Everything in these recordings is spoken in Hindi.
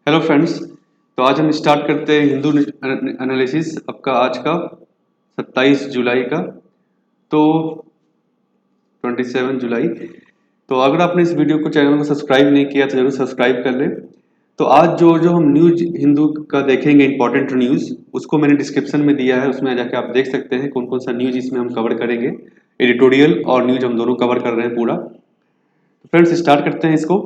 Hello friends. तो आज हम स्टार्ट करते हैं हिंदू एनालिसिस आपका आज का 27 जुलाई का। तो 27 जुलाई। तो अगर आपने इस वीडियो को चैनल को सब्सक्राइब नहीं किया तो जरूर सब्सक्राइब कर लें। तो आज जो जो हम न्यूज हिंदू का देखेंगे इंपॉर्टेंट न्यूज, उसको मैंने डिस्क्रिप्शन में दिया है, उसमें जाके आप देख सकते हैं कौन कौन सा न्यूज इसमें हम कवर करेंगे। एडिटोरियल और न्यूज हम दोनों कवर कर रहे हैं पूरा। तो फ्रेंड्स स्टार्ट करते हैं इसको।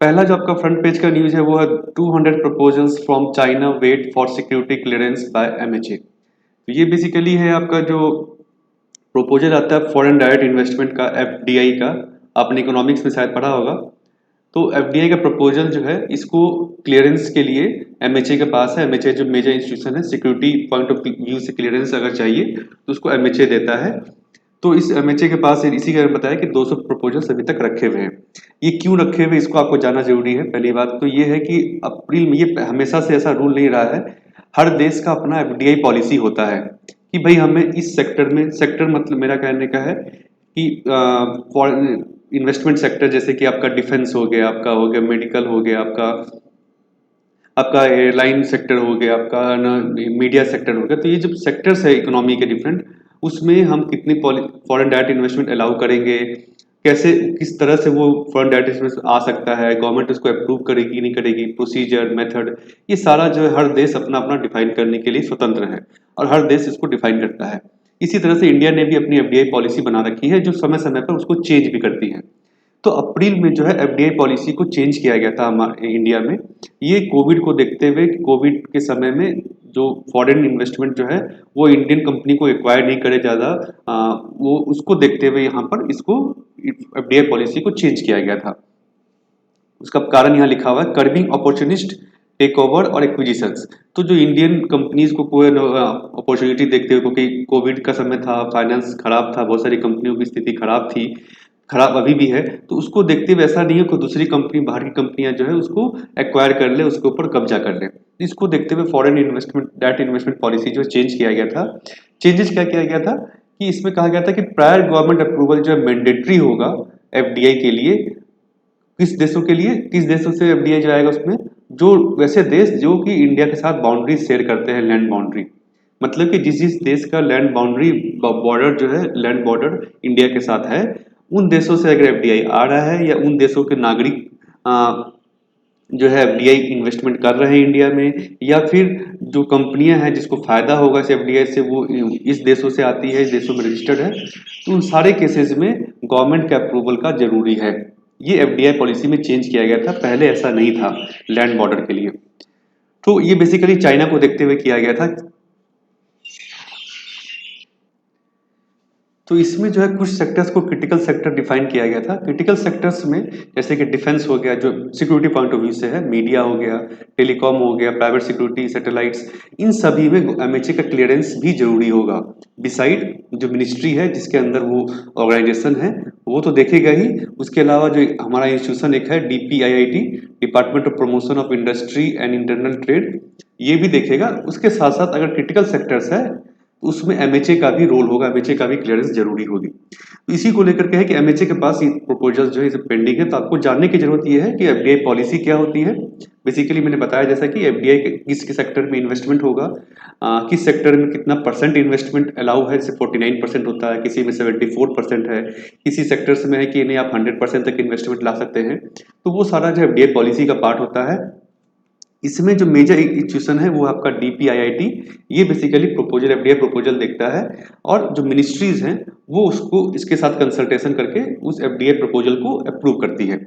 पहला जो आपका फ्रंट पेज का न्यूज है वो है 200 proposals from China wait for security clearance by MHA. तो ये बेसिकली है आपका जो प्रपोजल आता है फॉरेन डायरेक्ट इन्वेस्टमेंट का, एफडीआई का। आपने इकोनॉमिक्स में शायद पढ़ा होगा। तो एफडीआई का प्रपोजल जो है इसको क्लियरेंस के लिए एमएचए के पास है। एमएचए जो मेजर इंस्टीट्यूशन है, सिक्योरिटी पॉइंट ऑफ व्यू से क्लियरेंस अगर चाहिए तो उसको एमएचए देता है। तो इस एमएचए के पास इसी का बताया कि 200 प्रपोजल्स अभी तक रखे हुए हैं। ये क्यों रखे हुए इसको आपको जानना जरूरी है। पहली बात तो ये है कि अप्रैल में, ये हमेशा से ऐसा रूल नहीं रहा है, हर देश का अपना एफडीआई पॉलिसी होता है कि भाई हमें इस सेक्टर में, सेक्टर मतलब मेरा कहने का है कि फॉरेन इन्वेस्टमेंट सेक्टर, जैसे कि आपका डिफेंस हो गया, आपका हो गया मेडिकल हो गया, आपका आपका एयरलाइन सेक्टर हो गया, आपका ना मीडिया सेक्टर हो गया। तो ये जो सेक्टर्स है इकोनॉमी के डिफरेंट, उसमें हम कितनी फॉरेन डायरेक्ट इन्वेस्टमेंट अलाउ करेंगे, कैसे किस तरह से वो फॉरेन डायरेक्ट इन्वेस्टमेंट आ सकता है, गवर्नमेंट उसको अप्रूव करेगी नहीं करेगी, प्रोसीजर मेथड, ये सारा जो है हर देश अपना अपना डिफाइन करने के लिए स्वतंत्र है और हर देश इसको डिफाइन करता है। इसी तरह से इंडिया ने भी अपनी एफडीआई पॉलिसी बना रखी है जो समय समय पर उसको चेंज भी करती है। तो अप्रैल में जो है एफडीआई पॉलिसी को चेंज किया गया था हमारे इंडिया में। ये कोविड को देखते हुए, कोविड के समय में जो फॉरेन इन्वेस्टमेंट जो है वो इंडियन कंपनी को एक्वायर नहीं करे ज़्यादा, वो उसको देखते हुए यहाँ पर इसको एफडीआई पॉलिसी को चेंज किया गया था। उसका कारण यहाँ लिखा हुआ है, कर्बिंग अपॉर्चुनिस्ट टेक ओवर और एक्विजिशंस। तो जो इंडियन कंपनीज को कोई अपॉर्चुनिटी देखते हुए, क्योंकि कोविड का समय था, फाइनेंस खराब था, बहुत सारी कंपनियों की स्थिति खराब थी, खराब अभी भी है, तो उसको देखते हुए ऐसा नहीं है कि दूसरी कंपनी, बाहर की कंपनियां जो है उसको एक्वायर कर ले, उसके ऊपर कब्जा कर ले। इसको देखते हुए foreign investment, direct investment policy जो चेंज किया गया था। चेंजेस क्या किया गया था कि इसमें कहा गया था कि प्रायर गवर्नमेंट अप्रूवल जो है मैंडेटरी होगा एफडीआई के लिए। किस देशों के लिए, किस देशों से एफडीआई जाएगा उसमें, जो वैसे देश जो कि इंडिया के साथ बाउंड्री शेयर करते हैं, लैंड बाउंड्री, मतलब कि जिस जिस देश का लैंड बाउंड्री बॉर्डर जो है, लैंड बॉर्डर इंडिया के साथ है, उन देशों से अगर एफडीआई आ रहा है या उन देशों के नागरिक जो है एफडीआई इन्वेस्टमेंट कर रहे हैं इंडिया में, या फिर जो कंपनियां हैं जिसको फायदा होगा इस एफडीआई से, वो इस देशों से आती है, इस देशों में रजिस्टर्ड है, तो उन सारे केसेस में गवर्नमेंट के अप्रूवल का जरूरी है। ये एफडीआई पॉलिसी में चेंज किया गया था, पहले ऐसा नहीं था लैंड बॉर्डर के लिए। तो ये बेसिकली चाइना को देखते हुए किया गया था। तो इसमें जो है कुछ सेक्टर्स को क्रिटिकल सेक्टर डिफाइन किया गया था। क्रिटिकल सेक्टर्स में जैसे कि डिफेंस हो गया, जो सिक्योरिटी पॉइंट ऑफ व्यू से है, मीडिया हो गया, टेलीकॉम हो गया, प्राइवेट सिक्योरिटी, सैटेलाइट्स, इन सभी में एमएचए का क्लियरेंस भी जरूरी होगा। बिसाइड जो मिनिस्ट्री है जिसके अंदर वो ऑर्गेनाइजेशन है, वो तो देखेगा ही, उसके अलावा जो हमारा इंस्टीट्यूशन एक है DPIIT, department of promotion of industry and internal trade, ये भी देखेगा। उसके साथ साथ अगर क्रिटिकल सेक्टर्स है उसमें एमएचए का भी रोल होगा, एमएचए का भी क्लियरेंस जरूरी होगी। तो इसी को लेकर के है कि एमएचए के पास ये प्रपोजल जो है इसे पेंडिंग है। तो आपको जानने की जरूरत ये है कि एफडीआई पॉलिसी क्या होती है। बेसिकली मैंने बताया जैसा कि एफडीआई किस किस सेक्टर में इन्वेस्टमेंट होगा, किस सेक्टर में कितना परसेंट इन्वेस्टमेंट अलाउ है, जैसे 49% होता है, किसी में 74% है, किसी सेक्टर्स में है कि नहीं आप 100% तक इन्वेस्टमेंट ला सकते हैं। तो वो सारा जो एफडीआई पॉलिसी का पार्ट होता है। इसमें जो मेजर इंस्टीट्यूशन है वो आपका डीपीआईआईटी, ये बेसिकली प्रपोजल, एफडीआई प्रपोजल देखता है, और जो मिनिस्ट्रीज हैं वो उसको इसके साथ कंसल्टेशन करके उस एफडीआई प्रपोजल को अप्रूव करती है।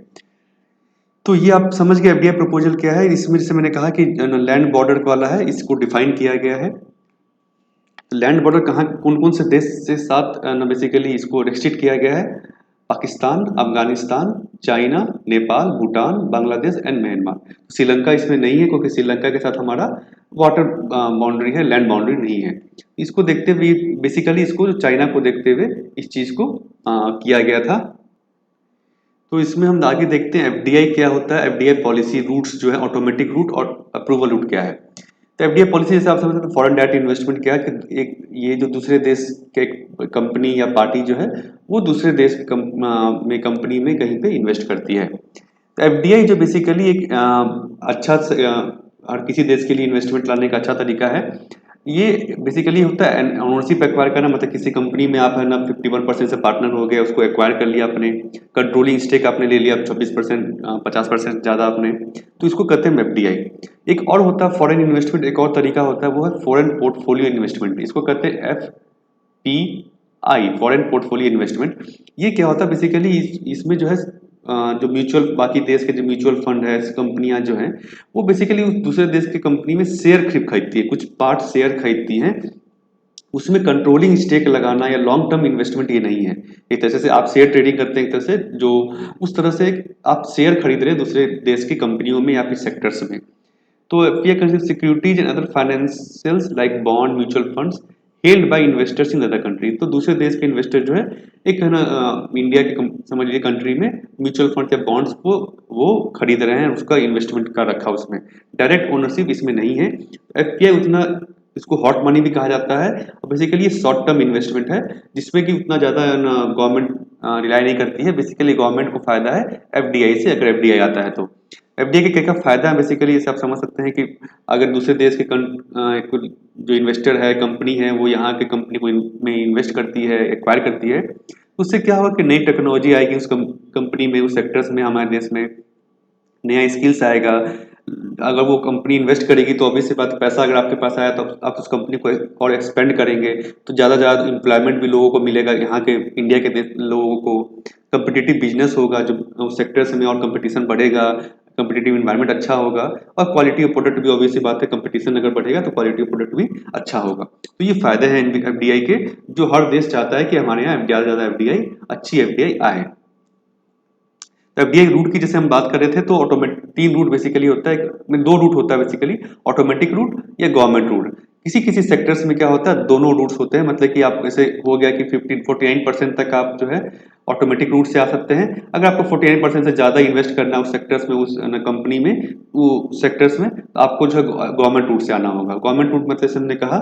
तो ये आप समझ गए एफडीआई प्रपोजल क्या है। इसमें जैसे मैंने कहा कि लैंड बॉर्डर वाला है, इसको डिफाइन किया गया है। लैंड बॉर्डर कहाँ, कौन कौन से देश से साथ बेसिकली इसको रिस्ट्रिक्ट किया गया है, Pakistan, Afghanistan, China, Nepal, Bhutan, Bangladesh and Myanmar. Sri Lanka इसमें नहीं है क्योंकि श्रीलंका के साथ हमारा वाटर बाउंड्री है, लैंड बाउंड्री नहीं है। इसको देखते हुए बेसिकली इसको चाइना को देखते हुए इस चीज को किया गया था। तो इसमें हम आगे देखते हैं एफडीआई क्या होता है, एफडीआई पॉलिसी रूट्स जो है, ऑटोमेटिक रूट और अप्रूवल रूट क्या है। तो एफडीआई पॉलिसी जैसे आप समझते हैं फॉरेन डायरेक्ट इन्वेस्टमेंट क्या है कि एक ये जो दूसरे देश के कंपनी या पार्टी जो है वो दूसरे देश में कंपनी में कहीं पे इन्वेस्ट करती है। तो एफडीआई जो बेसिकली एक हर किसी देश के लिए इन्वेस्टमेंट लाने का अच्छा तरीका है। ये बेसिकली होता है ओनरशिप एक्वायर करना, मतलब किसी कंपनी में आप है ना 51% से पार्टनर हो गए, उसको एक्वायर कर लिया आपने, कंट्रोलिंग स्टेक आपने ले लिया 24%, 50% ज़्यादा आपने, तो इसको कहते हैं एफडीआई। एक और होता है फॉरेन इन्वेस्टमेंट, एक और तरीका होता है वो है फॉरेन पोर्टफोलियो इन्वेस्टमेंट, इसको कहते हैं एफपीआई, फॉरेन पोर्टफोलियो इन्वेस्टमेंट। ये क्या होता है बेसिकली, इसमें जो है जो म्यूचुअल बाकी देश के जो म्यूचुअल फंड है, कंपनियां जो हैं, वो बेसिकली उस दूसरे देश की कंपनी में शेयर खरीदती है, कुछ पार्ट शेयर खरीदती हैं, उसमें कंट्रोलिंग स्टेक लगाना या लॉन्ग टर्म इन्वेस्टमेंट ये नहीं है। एक तरह से आप शेयर ट्रेडिंग करते हैं, एक तरह से जो उस तरह से आप शेयर खरीद रहे हैं दूसरे देश की कंपनियों में या फिर सेक्टर्स में। तो FPI consist securities and other financials like bond, mutual funds held by investors in other country. तो दूसरे देश के इन्वेस्टर जो है, एक है ना इंडिया के समझ लीजिए कंट्री में म्यूचुअल फंड या बॉन्ड्स को वो खरीद रहे हैं, उसका इन्वेस्टमेंट का रखा उसमें, डायरेक्ट ओनरशिप इसमें नहीं है। एफपीआई उतना, इसको हॉट मनी भी कहा जाता है, और बेसिकली ये शॉर्ट टर्म इन्वेस्टमेंट है, जिसमें कि उतना ज़्यादा गवर्नमेंट रिलाई नहीं करती है। बेसिकली गवर्नमेंट को फायदा है एफडीआई से, अगर एफडीआई आता है तो। एफडीआई के क्या क्या फायदा है बेसिकली, जैसे आप समझ सकते हैं कि अगर दूसरे देश के जो इन्वेस्टर है, कंपनी है, वो यहाँ के कंपनी को में इन्वेस्ट करती है, एक्वायर करती है, तो उससे क्या होगा कि नई टेक्नोलॉजी आएगी उस कंपनी में, उस सेक्टर्स में, हमारे देश में नया स्किल्स आएगा। अगर वो कंपनी इन्वेस्ट करेगी तो ऑब्वियस सी बात है, पैसा अगर आपके पास आया तो आप उस कंपनी को और एक्सपेंड करेंगे, तो ज़्यादा ज़्यादा एम्प्लॉयमेंट भी लोगों को मिलेगा, यहाँ के इंडिया के लोगों को कम्पिटिटिव बिजनेस होगा, जो सेक्टर्स में और कंपटीशन बढ़ेगा, कम्पिटिटिव इन्वायरमेंट अच्छा होगा, और क्वालिटी ऑफ प्रोडक्ट भी ऑब्वियस सी बात है, कंपटीशन अगर बढ़ेगा तो क्वालिटी ऑफ प्रोडक्ट भी अच्छा होगा। तो ये फायदे हैं एफडीआई के, जो हर देश चाहता है कि हमारे यहाँ ज़्यादा से ज़्यादा एफडीआई, अच्छी एफडीआई आए। तो एफडीआई रूट की जैसे हम बात कर रहे थे, तो ऑटोमेटिक 3 रूट बेसिकली होता है, में 2 रूट होता है बेसिकली, ऑटोमेटिक रूट या गवर्नमेंट रूट। किसी किसी सेक्टर्स में क्या होता है, दोनों रूट्स होते हैं, मतलब कि आप ऐसे हो गया कि 49% तक आप जो है ऑटोमेटिक रूट से आ सकते हैं। अगर आपको 49% से ज़्यादा इन्वेस्ट करना है उस सेक्टर्स में, उस कंपनी में, वो सेक्टर्स में, तो आपको जो है गवर्नमेंट रूट से आना होगा। गवर्नमेंट रूट मतलब जैसे हमने कहा,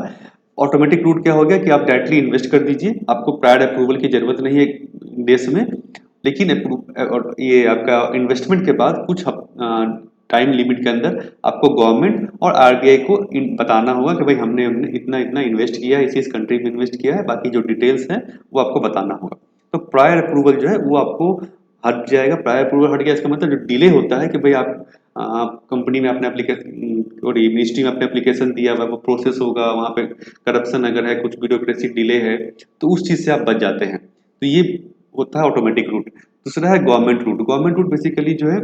ऑटोमेटिक रूट क्या हो गया कि आप डायरेक्टली इन्वेस्ट कर दीजिए, आपको प्रायर अप्रूवल की जरूरत नहीं है देश में, लेकिन और ये आपका इन्वेस्टमेंट के बाद कुछ टाइम लिमिट के अंदर आपको गवर्नमेंट और आरबीआई को बताना होगा कि भाई हमने हमने इतना इतना इन्वेस्ट किया है, इस कंट्री में इन्वेस्ट किया है, बाकी जो डिटेल्स हैं वो आपको बताना होगा। तो प्रायर अप्रूवल जो है वो आपको हट जाएगा। प्रायर अप्रूवल हट गया, इसका मतलब जो डिले होता है कि भाई आप कंपनी में अपने एप्लीकेशन और मिनिस्ट्री में अपने एप्लीकेशन दिया हुआ, वो प्रोसेस होगा, वहाँ पे करप्शन अगर है, कुछ ब्यूरोक्रेसी डिले है, तो उस चीज़ से आप बच जाते हैं। तो ये होता है ऑटोमेटिक रूट। दूसरा है government route. Government route basically जो है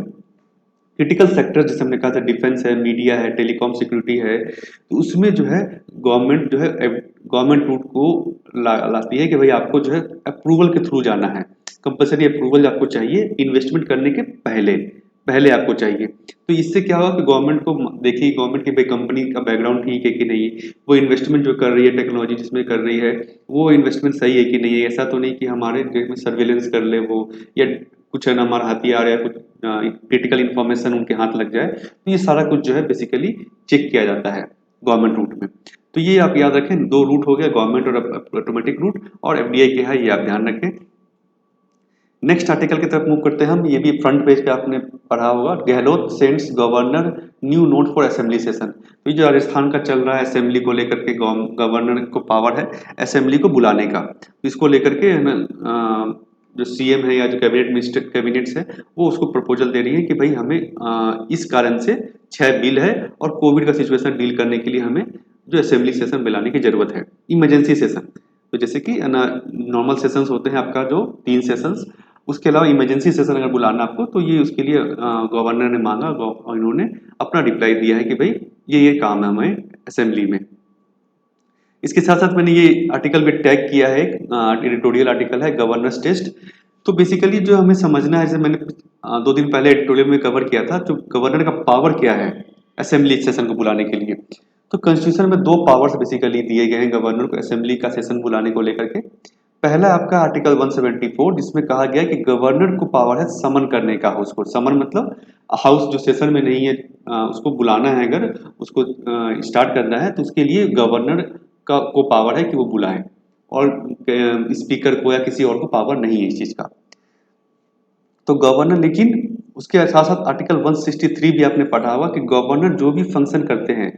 क्रिटिकल सेक्टर, जैसे हमने कहा था डिफेंस है, मीडिया है, टेलीकॉम सिक्योरिटी है, तो उसमें जो है गवर्नमेंट जो है गवर्नमेंट रूट को लाती है कि भाई आपको जो है अप्रूवल के थ्रू जाना है, कंपलसरी अप्रूवल आपको चाहिए इन्वेस्टमेंट करने के पहले, पहले आपको चाहिए। तो इससे क्या होगा कि गवर्नमेंट को देखिए, गवर्नमेंट की भाई कंपनी का बैकग्राउंड ठीक है कि नहीं, वो इन्वेस्टमेंट जो कर रही है, टेक्नोलॉजी जिसमें कर रही है, वो इन्वेस्टमेंट सही है कि नहीं है। ऐसा तो नहीं कि हमारे देश में सर्वेलेंस कर ले वो, या कुछ है ना हमारा हथियार या कुछ क्रिटिकल इंफॉर्मेशन उनके हाथ लग जाए। तो ये सारा कुछ जो है बेसिकली चेक किया जाता है गवर्नमेंट रूट में। तो ये आप याद रखें, 2 रूट हो गया, गवर्नमेंट और ऑटोमेटिक रूट, और एफडीआई के है, ये आप ध्यान रखें। नेक्स्ट आर्टिकल की तरफ मूव करते हैं हम। ये भी फ्रंट पेज पे आपने पढ़ा होगा, Gehlot sends governor new note for assembly session. तो ये जो राजस्थान का चल रहा है, असेंबली को लेकर के गवर्नर को पावर है असेंबली को बुलाने का, तो इसको लेकर के जो सीएम है या जो कैबिनेट मिनिस्टर कैबिनेट्स है, वो उसको प्रपोजल दे रही है कि भाई हमें इस कारण से 6 बिल है, और कोविड का सिचुएशन डील करने के लिए हमें जो असेंबली सेशन बुलाने की जरूरत है, इमरजेंसी सेशन। तो जैसे कि नॉर्मल सेशंस होते हैं आपका जो 3 सेशंस, उसके अलावा इमरजेंसी सेशन अगर बुलाना आपको, तो ये उसके लिए गवर्नर ने मांगा, और इन्होंने अपना रिप्लाई दिया है कि भाई ये काम है हमें असेंबली में। इसके साथ साथ मैंने ये आर्टिकल भी टैग किया है, एडिटोरियल आर्टिकल है, गवर्नर्स टेस्ट। तो बेसिकली जो हमें समझना है, जैसे मैंने 2 दिन पहले एडिटोरियल में कवर किया था, जो गवर्नर का पावर क्या है असेंबली सेशन को बुलाने के लिए। तो कॉन्स्टिट्यूशन में 2 पावर्स बेसिकली दिए गए हैं गवर्नर को असेंबली का सेशन बुलाने को लेकर के। पहला आपका आर्टिकल 174, जिसमें कहा गया है कि गवर्नर को पावर है समन करने का हाउस को। समन मतलब हाउस जो सेशन में नहीं है, उसको बुलाना है, अगर उसको स्टार्ट करना है, तो उसके लिए गवर्नर का को पावर है कि वो बुलाए, और स्पीकर को या किसी और को पावर नहीं है इस चीज का। तो गवर्नर लेकिन उसके साथ साथ आर्टिकल 163 भी आपने पढ़ा होगा कि गवर्नर जो भी फंक्शन करते हैं,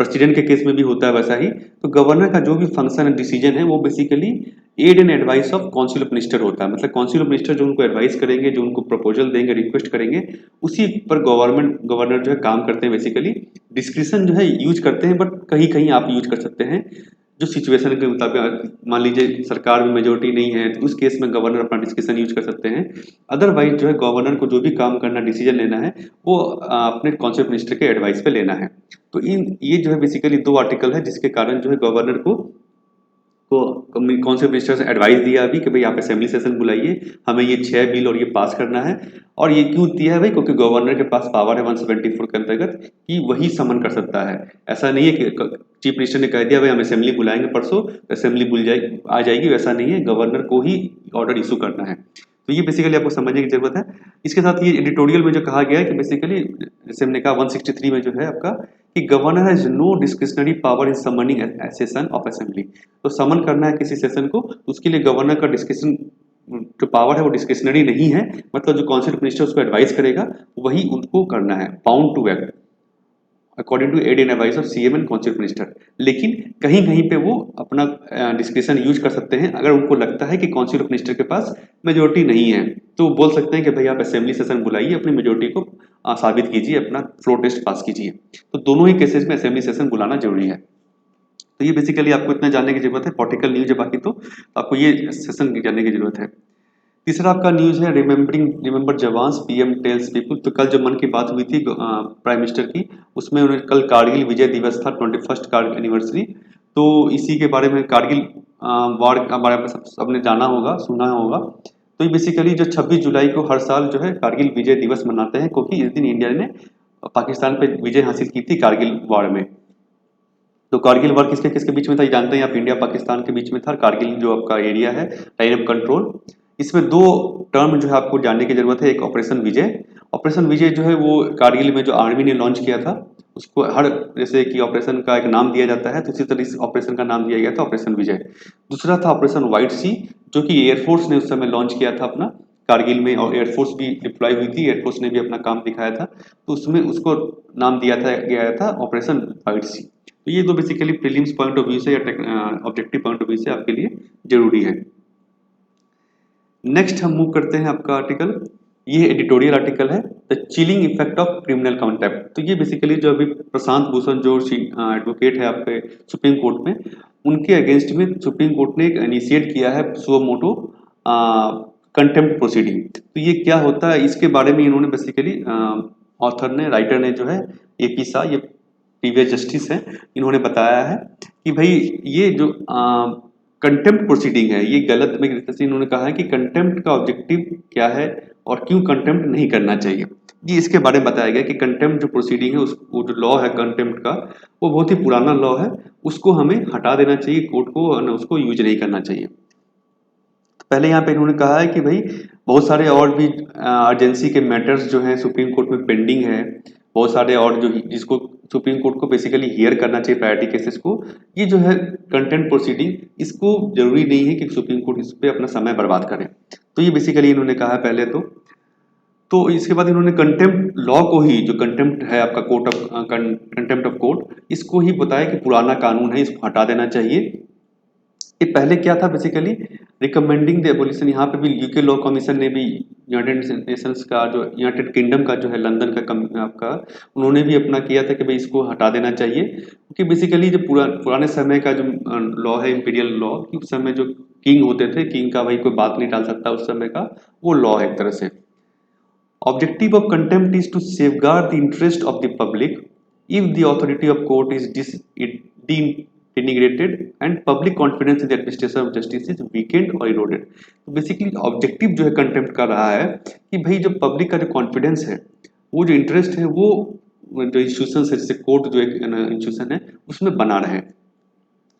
प्रेसिडेंट के केस में भी होता है वैसा ही, तो गवर्नर का जो भी फंक्शन डिसीजन है वो basically aid and advice of council of minister होता है। मतलब काउंसिल ऑफ मिनिस्टर जो उनको एडवाइस करेंगे, जो उनको प्रपोजल देंगे, रिक्वेस्ट करेंगे, उसी पर गवर्नर जो है काम करते हैं। बेसिकली डिस्क्रिशन जो है यूज करते हैं, बट कहीं कहीं आप यूज कर सकते हैं जो सिचुएशन के मुताबिक। मान लीजिए सरकार में मेजोरिटी नहीं है तो उस केस में गवर्नर अपना डिस्क्रिशन यूज कर सकते हैं। अदरवाइज जो है गवर्नर को जो भी काम करना, डिसीजन लेना है, वो अपने काउंसिल ऑफ मिनिस्टर के एडवाइस पे लेना है। तो इन ये जो है बेसिकली 2 आर्टिकल है जिसके कारण जो है गवर्नर को कौन से मिनिस्टर से एडवाइस दिया अभी कि भाई आप असेंबली सेशन बुलाइए, हमें ये 6 बिल और ये पास करना है। और ये क्यों दिया है भाई? क्योंकि गवर्नर के पास पावर है 174 के अंतर्गत कि वही समन कर सकता है। ऐसा नहीं है कि चीफ मिनिस्टर ने कह दिया भाई हम असेंबली बुलाएंगे परसों, असेंबली आ जाएगी, वैसा नहीं है। गवर्नर को ही ऑर्डर इशू करना है। तो ये बेसिकली आपको समझने की जरूरत है। इसके साथ ये एडिटोरियल में जो कहा गया है कि बेसिकली जैसे हमने कहा 163 में जो है आपका कि governor has no discretionary power in summoning a session of assembly. तो समन करना है किसी सेशन को, उसके लिए गवर्नर का डिस्क्रिशन जो पावर है वो डिस्क्रिशनरी नहीं है। मतलब जो काउंसिल ऑफ मिनिस्टर उसको एडवाइस करेगा वही उनको करना है, bound to act according to aid and advice of CM and council of minister. लेकिन कहीं कहीं पे वो अपना डिस्क्रिशन यूज कर सकते हैं। अगर उनको लगता है कि काउंसिल ऑफ मिनिस्टर के पास मेजोरिटी नहीं है तो वो बोल सकते हैं कि भाई आप असेंबली सेशन बुलाइए, अपनी मेजोरिटी को साबित कीजिए, अपना फ्लोर टेस्ट पास कीजिए। तो दोनों ही केसेस में असेंबली सेशन बुलाना जरूरी है। तो ये बेसिकली आपको इतना जानने की जरूरत है। पॉलिटिकल न्यूज है, बाकी तो आपको ये सेशन जानने की जरूरत है। तीसरा आपका न्यूज है remember jawans, PM tales people. तो कल जो मन की बात हुई थी प्राइम मिनिस्टर की, उसमें उन्होंने कल कारगिल विजय दिवस था, 21st कारगिल एनिवर्सरी। तो इसी के बारे में कारगिल वॉर के बारे में सबने जाना होगा, सुना होगा। तो ये बेसिकली जो 26 जुलाई को हर साल जो है कारगिल विजय दिवस मनाते हैं, क्योंकि इस दिन इंडिया ने पाकिस्तान पे विजय हासिल की थी कारगिल वॉर में। तो कारगिल वॉर किसके किसके बीच में था ये जानते हैं आप? इंडिया पाकिस्तान के बीच में था। कारगिल जो आपका एरिया है, लाइन ऑफ कंट्रोल, इसमें 2 टर्म जो है आपको जानने की जरूरत है। एक ऑपरेशन विजय। ऑपरेशन विजय जो है वो कारगिल में जो आर्मी ने लॉन्च किया था, उसको हर जैसे कि ऑपरेशन का एक नाम दिया जाता है, तो उसी तरह इस ऑपरेशन का नाम दिया गया था ऑपरेशन विजय। दूसरा था ऑपरेशन व्हाइट सी, जो कि एयरफोर्स ने उस समय लॉन्च किया था अपना कारगिल में, और एयरफोर्स भी डिप्लॉय हुई थी, एयरफोर्स ने भी अपना काम दिखाया था। तो उसमें उसको नाम दिया था गया था ऑपरेशन व्हाइट सी। तो ये 2 basically prelims point of view से या ऑब्जेक्टिव पॉइंट ऑफ व्यू से आपके लिए जरूरी है। नेक्स्ट हम मूव करते हैं आपका आर्टिकल, ये एडिटोरियल आर्टिकल है, the chilling effect of criminal contempt. तो ये बेसिकली जो अभी प्रशांत भूषण जो एडवोकेट है आपके सुप्रीम कोर्ट में, उनके अगेंस्ट में सुप्रीम कोर्ट ने इनिशिएट किया है सुओ मोटो कंटेम्प्ट प्रोसीडिंग। तो ये क्या होता है इसके बारे में इन्होंने बेसिकली ऑथर ने, राइटर ने जो है एपी शाह, ये प्रीवियस जस्टिस है, इन्होंने बताया है कि भाई ये जो कंटेम्प्ट प्रोसीडिंग है ये गलत में, इन्होंने कहा है कि कंटेम्प्ट का ऑब्जेक्टिव क्या है और क्यों कंटेम्प्ट नहीं करना चाहिए। ये इसके बारे में बताया गया कि कंटेम्प्ट जो प्रोसीडिंग है, वो जो लॉ है कंटेम्प्ट का, वो बहुत ही पुराना लॉ है, उसको हमें हटा देना चाहिए कोर्ट को, और उसको यूज नहीं करना चाहिए। तो पहले यहाँ पे इन्होंने कहा है कि भाई बहुत सारे और भी अर्जेंसी के मैटर्स जो हैं सुप्रीम कोर्ट में पेंडिंग है, बहुत सारे और जो जिसको सुप्रीम कोर्ट को बेसिकली हियर करना चाहिए प्रायोरिटी केसेस को, ये जो है कंटेम्प्ट प्रोसीडिंग, इसको जरूरी नहीं है कि सुप्रीम कोर्ट इस पे अपना समय बर्बाद करे। तो ये बेसिकली इन्होंने कहा है पहले तो इसके बाद इन्होंने कंटेम्प्ट लॉ को ही, जो कंटेम्प्ट है आपका court of contempt of court, इसको ही बताया कि पुराना कानून है, इसको हटा देना चाहिए। ये पहले क्या था बेसिकली रिकमेंडिंग द एबोलिशन। यहाँ पे भी यूके लॉ कमीशन ने भी यूनाइटेड नेशंस का जो यूनाइटेड किंगडम का जो है लंदन का आपका, उन्होंने भी अपना किया था कि भाई इसको हटा देना चाहिए, क्योंकि बेसिकली जो पुराने समय का जो लॉ है इंपीरियल लॉ, कि उस समय जो किंग होते थे, किंग का भाई कोई बात नहीं टाल सकता उस समय का, वो लॉ है एक तरह से। Objective of contempt is to safeguard the interest of the public if the authority of court is denigrated and public confidence in the administration of justice is weakened or eroded। तो बेसिकली ऑब्जेक्टिव जो है कंटेम्प्ट का रहा है कि भाई जो पब्लिक का जो कॉन्फिडेंस है, वो जो इंटरेस्ट है, वो जो इंस्टीट्यूशन है, जैसे कोर्ट जो एक इंस्टीट्यूशन है, उसमें बना रहे।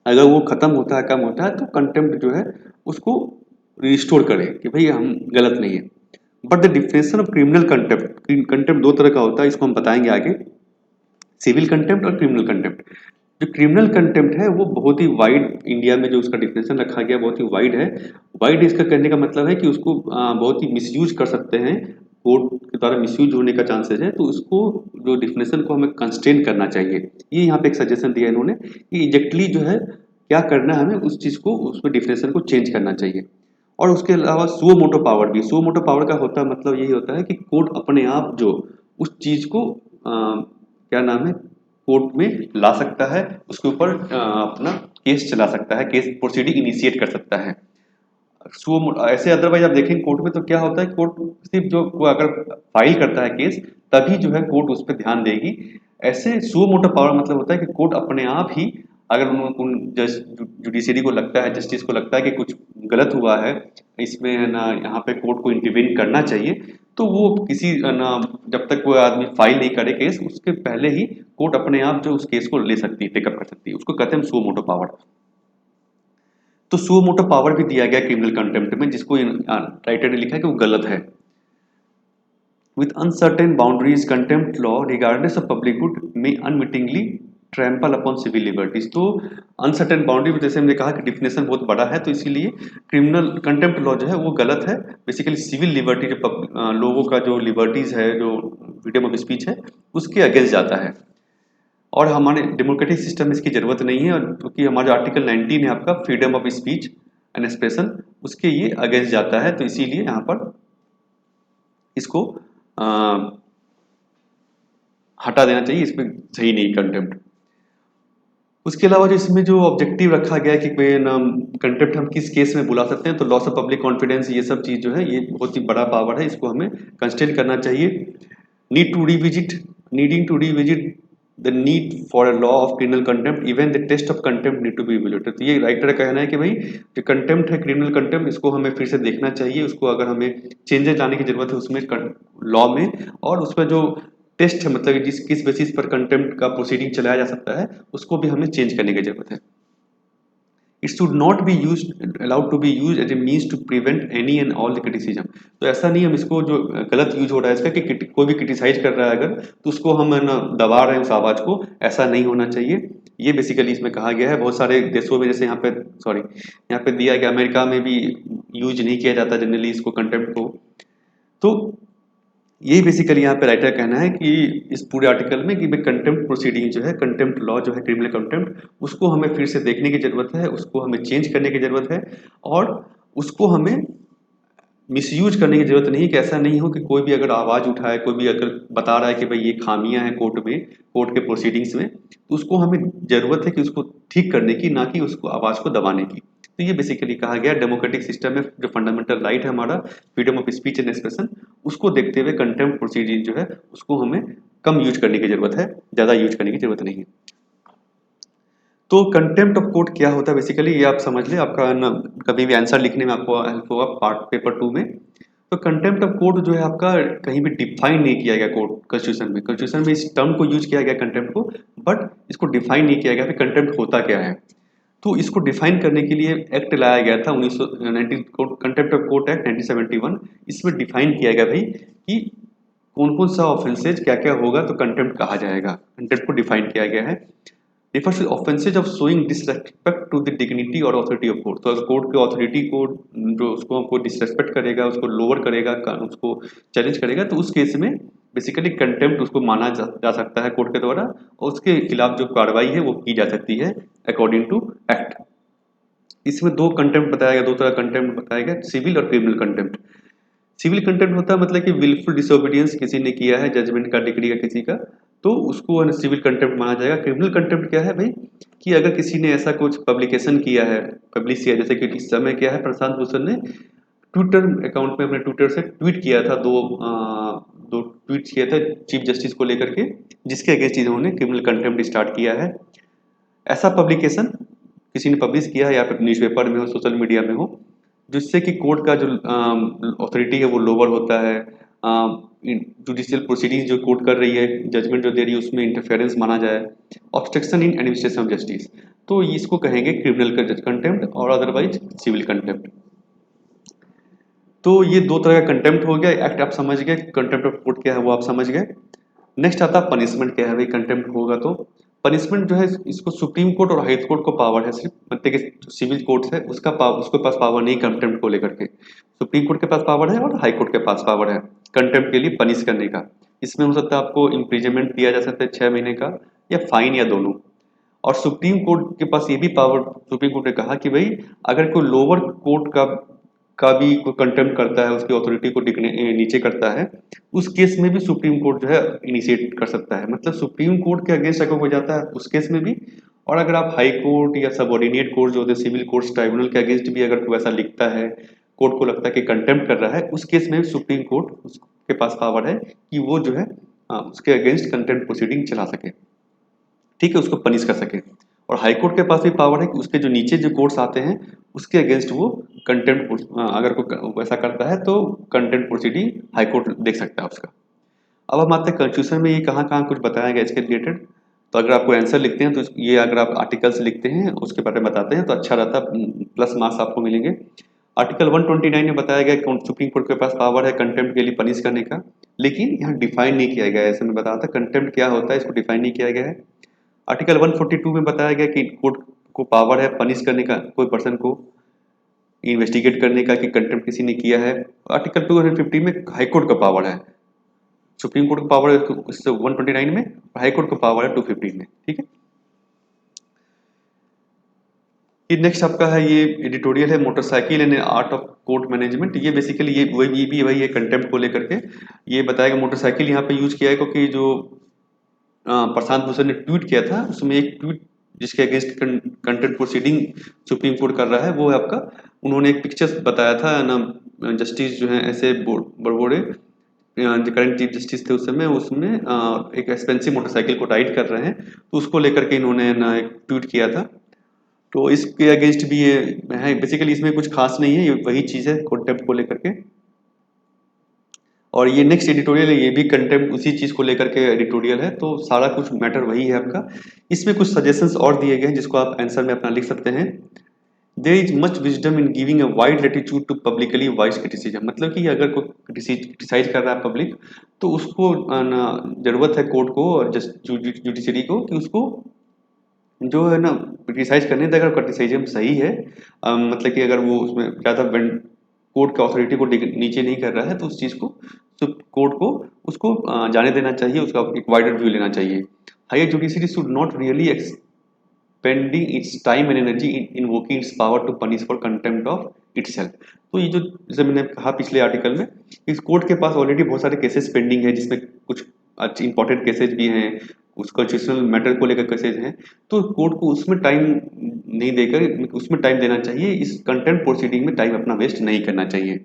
अगर वो खत्म होता है, कम होता है, तो कंटेम्प्ट जो है उसको रिस्टोर करें कि भाई हम गलत नहीं है। But the definition of criminal contempt, contempt 2 तरह का होता है, इसको हम बताएंगे आगे, सिविल कंटेम्प्ट और क्रिमिनल कंटेम्प्ट। जो क्रिमिनल कंटेम्प्ट है वो बहुत ही वाइड, इंडिया में जो उसका डिफिनेशन रखा गया बहुत ही वाइड है। वाइड इसका कहने का मतलब है कि उसको बहुत ही मिसयूज कर सकते हैं कोर्ट के द्वारा मिसयूज होने का चांसेस है, तो उसको जो डिफिनेशन को हमें कंस्ट्रेन करना चाहिए। ये यहाँ पे एक सजेशन दिया इन्होंने कि एग्जैक्टली जो है क्या करना है, हमें उस चीज़ को, उसमें डिफिनेशन को चेंज करना चाहिए। और उसके अलावा सुओ मोटो पावर भी, सुओ मोटो पावर का होता है मतलब यही होता है कि कोर्ट अपने आप जो उस चीज़ को क्या नाम है, कोर्ट में ला सकता है, उसके ऊपर अपना केस चला सकता है, केस प्रोसीडिंग इनिशिएट कर सकता है। ऐसे अदरवाइज आप देखेंगे कोर्ट में तो क्या होता है, कोर्ट सिर्फ जो कोई अगर फाइल करता है केस तभी जो है कोर्ट उस पर ध्यान देगी। ऐसे सुओ मोटो पावर मतलब होता है कि कोर्ट अपने आप ही, अगर उन जुडिशरी को लगता है, जस्टिस को लगता है कि कुछ गलत हुआ है इसमें है ना, यहाँ पे कोर्ट को इंटरवीन करना चाहिए, तो वो किसी ना, जब तक कोई आदमी फाइल नहीं करे केस, उसके पहले ही कोर्ट अपने आप जो उस केस को ले सकती है, टेकअप कर सकती है, उसको कहते हैं सुओ मोटो पावर। तो सुओ मोटो पावर भी दिया गया क्रिमिनल कंटेम्प्ट में, जिसको राइटर ने लिखा है कि वो गलत है। With uncertain boundaries contempt law regardless of public good में unwittingly trample upon civil liberties. तो अनसर्टेन बाउंड्री में जैसे हमने कहा कि डिफिनेशन बहुत बड़ा है, तो इसीलिए क्रिमिनल कंटेम्प्ट लॉ जो है वो गलत है। बेसिकली सिविल लिबर्टी जो लोगों का जो लिबर्टीज है, जो फ्रीडम ऑफ स्पीच है, उसके अगेंस्ट जाता है। और हमारे डेमोक्रेटिक सिस्टम में इसकी जरूरत नहीं है, और क्योंकि हमारा जो आर्टिकल 19 है आपका, freedom of speech and expression, उसके ये अगेंस्ट जाता है, तो इसीलिए यहाँ पर इसको हटा देना चाहिए, इसमें सही नहीं कंटेम्प्ट। उसके अलावा जो इसमें जो ऑब्जेक्टिव रखा गया है कि कंटेम्प्ट हम किस केस में बुला सकते हैं, तो लॉस ऑफ पब्लिक कॉन्फिडेंस, ये सब चीज जो है ये बहुत ही बड़ा पावर है, इसको हमें कंस्टेंट करना चाहिए। Need to revisit needing to revisit the need for a law of criminal contempt, even the test of contempt need to be evaluated. तो ये राइटर का कहना है कि भाई जो कंटेम्प्ट है, क्रिमिनल कंटेम्प्ट, इसको हमें फिर से देखना चाहिए, उसको अगर हमें चेंजेस लाने की जरूरत है उसमें लॉ में, और उसमें जो टेस्ट है, मतलब जिस किस बेसिस पर कंटेम्प्ट का प्रोसीडिंग चलाया जा सकता है, उसको भी हमें चेंज करने की जरूरत है। It should not be use allowed to be use as a means to prevent any and all criticism. तो ऐसा नहीं, हम इसको जो गलत यूज हो रहा है इसका कि कोई भी क्रिटिसाइज कर रहा है अगर, तो उसको हम ना दबा रहे हैं उस आवाज को, ऐसा नहीं होना चाहिए। ये बेसिकली इसमें कहा गया है। बहुत सारे देशों में, जैसे यहाँ पे यहाँ पे दिया गया, अमेरिका में भी यूज नहीं किया जाता जनरली इसको, कंटेम्प्ट को। तो यही बेसिकली यहाँ पे राइटर कहना है कि इस पूरे आर्टिकल में कि कंटेम्प्ट प्रोसीडिंग जो है, कंटेम्प्ट लॉ जो है, क्रिमिनल कंटेम्प्ट, उसको हमें फिर से देखने की जरूरत है, उसको हमें चेंज करने की जरूरत है, और उसको हमें मिसयूज करने की जरूरत नहीं, कि ऐसा नहीं हो कि कोई भी अगर आवाज उठाए, कोई भी अगर बता रहा है कि भाई ये खामियां हैं कोर्ट में, कोर्ट के प्रोसीडिंग्स में, तो उसको हमें जरूरत है कि उसको ठीक करने की, ना कि उसको आवाज को दबाने की। तो ये बेसिकली कहा गया डेमोक्रेटिक सिस्टम में जो फंडामेंटल राइट है हमारा, freedom of speech and expression, उसको देखते हुए कंटेम्प्ट प्रोसीडिंग जो है उसको हमें कम यूज करने की जरूरत है, ज्यादा यूज करने की जरूरत नहीं है। तो कंटेम्प्ट ऑफ कोर्ट क्या होता है बेसिकली, ये आप समझ ले, आपका ना कभी भी आंसर लिखने में आपको हेल्प होगा पार्ट पेपर 2 में। तो कंटेम्प्ट ऑफ कोर्ट जो है आपका कहीं भी डिफाइन नहीं किया गया कोर्ट कॉन्स्टिट्यूशन में इस टर्म को यूज किया गया कंटेम्प्ट को, बट इसको डिफाइन नहीं किया गया कि कंटेम्प्ट होता क्या है। तो इसको डिफाइन करने के लिए एक्ट लाया गया था 1990 कंटेम्प्ट ऑफ कोर्ट एक्ट 1971। इसमें डिफाइन किया गया भाई कि कौन कौन सा ऑफेंसेज क्या क्या होगा तो कंटेम्प्ट कहा जाएगा, कंटेम्प्ट को डिफाइन किया गया है। refers to offenses of showing disrespect to the dignity और authority of court। तो अगर कोर्ट के ऑथोरिटी को जो उसको हमको डिसरेस्पेक्ट करेगा, उसको लोअर करेगा, उसको चैलेंज करेगा, तो उस केस में बेसिकली कंटेम्प्ट उसको माना जा सकता है कोर्ट के द्वारा, और उसके खिलाफ जो कार्रवाई है वो की जा सकती है अकॉर्डिंग टू एक्ट। इसमें दो कंटेम्प्ट बताया गया, दो तरह कंटेम्प्ट बताया गया, सिविल और क्रिमिनल कंटेम्प्ट। सिविल कंटेम्प्ट होता है मतलब कि विलफुल डिसोबीडियंस किसी ने किया है, जजमेंट का, डिग्री का, किसी का, तो उसको सिविल कंटेम्प्ट माना जाएगा। क्रिमिनल कंटेम्प्ट क्या है भाई, कि अगर किसी ने ऐसा कुछ पब्लिकेशन किया है, पब्लिश किया, जैसे कि इस समय क्या है, प्रशांत भूषण ने ट्विटर अकाउंट में अपने ट्विटर से ट्वीट किया था, दो ट्वीट किया था चीफ जस्टिस को लेकर के, जिसके अगेंस्ट इन्होंने क्रिमिनल कंटेम्प्ट स्टार्ट किया है। ऐसा पब्लिकेशन किसी ने पब्लिश किया है, या फिर न्यूज़पेपर में हो, सोशल मीडिया में हो, जिससे कि कोर्ट का जो अथॉरिटी है वो लोअर होता है, जुडिशियल प्रोसीडिंग जो कोर्ट कर रही है, जजमेंट जो दे रही है, उसमें इंटरफेरेंस माना जाए, obstruction in administration of justice, तो इसको कहेंगे क्रिमिनल कंटेम्प्ट, और अदरवाइज सिविल कंटेम्प्ट। तो ये दो तरह का कंटेम्प्ट हो गया, एक्ट आप समझ गए, कंटेम्प्ट ऑफ कोर्ट क्या है वो आप समझ गए। नेक्स्ट आता है पनिशमेंट क्या है भाई, कंटेम्प्ट होगा तो पनिशमेंट जो है, इसको सुप्रीम कोर्ट और हाई कोर्ट को पावर है, सिर्फ मतलब कि सिविल कोर्ट है उसका उसके पास पावर नहीं कंटेम्प्ट को लेकर के, सुप्रीम कोर्ट के पास पावर है और हाई कोर्ट के पास पावर है कंटेम्प्ट के लिए पनिश करने का। इसमें हो सकता है आपको इम्प्रिजनमेंट दिया जा सकता है 6 महीने का, या फाइन, या दोनों। और सुप्रीम कोर्ट के पास ये भी पावर, सुप्रीम कोर्ट ने कहा कि भाई अगर कोई लोअर कोर्ट का भी कोई कंटेम्प्ट करता है, उसकी अथॉरिटी को नीचे करता है, उस केस में भी सुप्रीम कोर्ट जो है इनिशिएट कर सकता है। मतलब सुप्रीम कोर्ट के अगेंस्ट अगर हो जाता है उस केस में भी, और अगर आप हाई कोर्ट या सबऑर्डिनेट कोर्ट जो होते हैं सिविल कोर्ट्स ट्राइब्यूनल के अगेंस्ट भी अगर कोई ऐसा लिखता है, कोर्ट को लगता है कि कंटेम्प्ट कर रहा है, उस केस में सुप्रीम कोर्ट उसके पास पावर है कि वो जो है उसके अगेंस्ट कंटेम्प्ट प्रोसीडिंग चला सके, ठीक है, उसको पनिश कर सके। और हाई कोर्ट के पास भी पावर है कि उसके जो नीचे जो कोर्ट्स आते हैं उसके अगेंस्ट वो कंटेम्प्ट, अगर कोई ऐसा करता है तो कंटेम्प्ट प्रोसीडिंग हाई कोर्ट देख सकता है उसका। अब हम आते हैं कॉन्स्टिट्यूशन में ये कहाँ कहाँ कुछ बताया गया इसके रिलेटेड। तो अगर आपको आंसर लिखते हैं तो ये अगर आप आर्टिकल्स लिखते हैं उसके बारे में बताते हैं तो अच्छा रहता, प्लस मार्क्स आपको मिलेंगे। आर्टिकल 129 में बताया गया कि सुप्रीम कोर्ट के पास पावर है कंटेम्प्ट के लिए पनिश करने का, लेकिन यहाँ डिफाइन नहीं किया गया है। ऐसे में बताया था कंटेम्प्ट क्या होता है, इसको डिफाइन नहीं किया गया है। आर्टिकल 142 में बताया गया कि कोर्ट को पावर है पनिश करने का, कोई पर्सन को इन्वेस्टिगेट करने का कि कंटेम्प्ट किसी ने किया है। आर्टिकल 250 में हाई कोर्ट का पावर है, सुप्रीम कोर्ट का पावर है 129 में, हाई कोर्ट का पावर है 215 में, ठीक है। ये नेक्स्ट आपका है, ये एडिटोरियल है motorcycle and art of court management. ये बेसिकली ये वही है कंटेम्प्ट को लेकर के। ये बताएगा मोटरसाइकिल यहाँ पे यूज किया है क्योंकि जो प्रशांत भूषण ने ट्वीट किया था उसमें एक ट्वीट जिसके against contempt proceeding supreme court कर रहा है वो है आपका, उन्होंने एक पिक्चर बताया था ना, जस्टिस जो है ऐसे बड़बोड़े जो करंट चीफ जस्टिस थे उस समय, उसमें एक एक्सपेंसिव मोटरसाइकिल को राइड कर रहे हैं, तो उसको लेकर के इन्होंने ना एक ट्वीट किया था। तो इसके अगेंस्ट भी ये है, बेसिकली इसमें कुछ खास नहीं है, ये वही चीज़ है कंटेम्प्ट को लेकर के। और ये नेक्स्ट एडिटोरियल है, ये भी कंटेम्प्ट उसी चीज़ को लेकर के एडिटोरियल है, तो सारा कुछ मैटर वही है आपका। इसमें कुछ सजेशंस और दिए गए हैं जिसको आप आंसर में अपना लिख सकते हैं। There is much wisdom in giving a wide latitude to publicly voice criticism. मतलब कि अगर कोई क्रिटिसाइज कर रहा है पब्लिक, तो उसको जरूरत है कोर्ट को और जुडिशरी को कि उसको जो है ना क्रिटिसाइज करने दें, अगर क्रिटिसिज्म सही है, मतलब कि अगर वो उसमें ज़्यादा कोर्ट का अथॉरिटी को नीचे नहीं कर रहा है, तो उस चीज़ को कोर्ट को उसको जाने देना चाहिए, उसका एक वाइडर व्यू लेना चाहिए। Higher judiciary should not really spending its time and energy in invoking its power to punish for contempt of itself। तो ये जो जैसे मैंने कहा पिछले आर्टिकल में, इस कोर्ट के पास ऑलरेडी बहुत सारे केसेस पेंडिंग है जिसमें कुछ अच्छे इंपॉर्टेंट केसेस भी हैं, उस कॉन्स्टिट्यूशनल मैटर को लेकर केसेज हैं, तो कोर्ट को उसमें टाइम नहीं देकर उसमें टाइम देना चाहिए, इस कंटेम्प्ट प्रोसीडिंग में टाइम अपना वेस्ट नहीं करना चाहिए।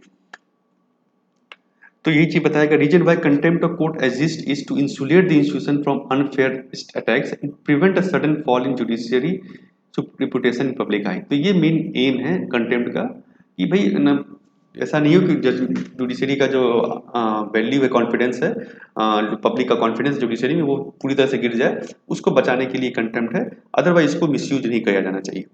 तो यही चीज बताया गया, reason why contempt of court exist is to insulate the institution from unfair attacks and prevent a sudden fall in judiciary reputation in public eye. तो ये मेन एम है कंटेम्प्ट का कि भाई न, ऐसा नहीं हो कि जुडिशरी का जो वैल्यू है, कॉन्फिडेंस है, पब्लिक का कॉन्फिडेंस जुडिशरी में, वो पूरी तरह से गिर जाए, उसको बचाने के लिए कंटेम्प्ट है, अदरवाइज इसको मिसयूज नहीं किया जाना चाहिए।